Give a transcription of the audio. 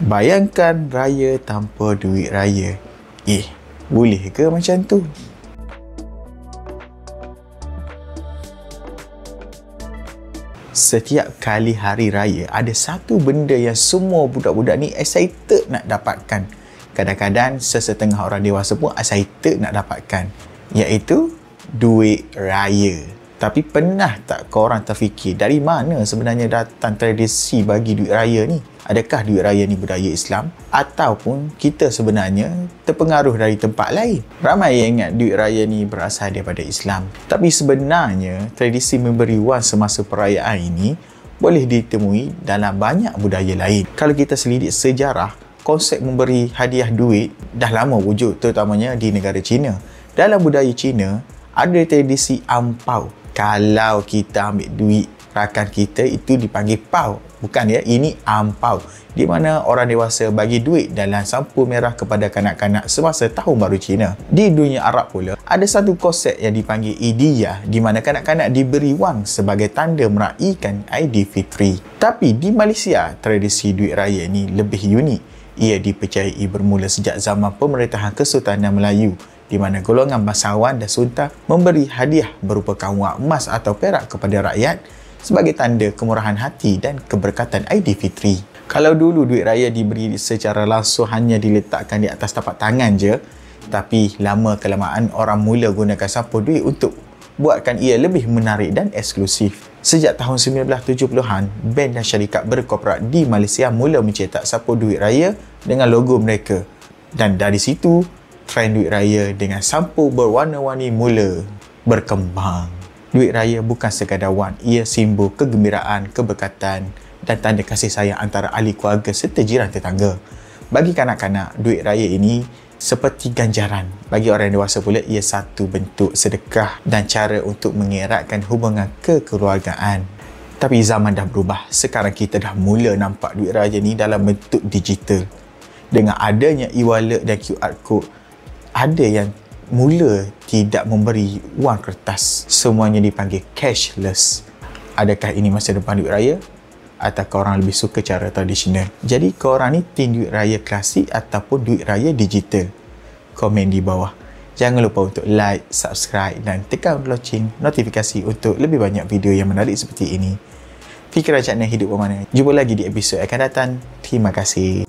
Bayangkan raya tanpa duit raya. Boleh ke macam tu? Setiap kali hari raya, ada satu benda yang semua budak-budak ni excited nak dapatkan. Kadang-kadang sesetengah orang dewasa pun excited nak dapatkan, iaitu duit raya. Tapi pernah tak korang terfikir dari mana sebenarnya datang tradisi bagi duit raya ni? Adakah duit raya ni budaya Islam ataupun kita sebenarnya terpengaruh dari tempat lain? Ramai yang ingat duit raya ni berasal daripada Islam. Tapi sebenarnya tradisi memberi wang semasa perayaan ini boleh ditemui dalam banyak budaya lain. Kalau kita selidik sejarah, konsep memberi hadiah duit dah lama wujud, terutamanya di negara China. Dalam budaya China, ada tradisi ampau. Kalau kita ambil duit rakan kita, itu dipanggil pau. Bukan ya, ini ampau. Di mana orang dewasa bagi duit dalam sampul merah kepada kanak-kanak semasa Tahun Baru Cina. Di dunia Arab pula, ada satu konsep yang dipanggil Idiyah, di mana kanak-kanak diberi wang sebagai tanda meraihkan Aidilfitri. Tapi di Malaysia, tradisi duit raya ni lebih unik. Ia dipercayai bermula sejak zaman pemerintahan Kesultanan Melayu, di mana golongan bangsawan dan sultan memberi hadiah berupa wang emas atau perak kepada rakyat sebagai tanda kemurahan hati dan keberkatan Aidilfitri. Kalau dulu duit raya diberi secara langsung hanya diletakkan di atas tapak tangan je, tapi lama kelamaan orang mula gunakan sampul duit untuk buatkan ia lebih menarik dan eksklusif. Sejak tahun 1970-an, bank dan syarikat berkorporat di Malaysia mula mencetak sampul duit raya dengan logo mereka. Dan dari situ, trend duit raya dengan sampul berwarna-warni mula berkembang. Duit raya bukan sekadar wang, ia simbol kegembiraan, keberkatan dan tanda kasih sayang antara ahli keluarga serta jiran tetangga. Bagi kanak-kanak, duit raya ini seperti ganjaran. Bagi orang dewasa pula, ia satu bentuk sedekah dan cara untuk mengeratkan hubungan kekeluargaan. Tapi zaman dah berubah. Sekarang kita dah mula nampak duit raya ni dalam bentuk digital. Dengan adanya e-wallet dan QR code, ada yang mula tidak memberi wang kertas. Semuanya dipanggil cashless. Adakah ini masa depan duit raya? Atau korang lebih suka cara tradisional? Jadi korang ni tim duit raya klasik ataupun duit raya digital? Komen di bawah. Jangan lupa untuk like, subscribe dan tekan loceng notifikasi untuk lebih banyak video yang menarik seperti ini. Fikiran channel Hidup Bermakna. Jumpa lagi di episod akan datang. Terima kasih.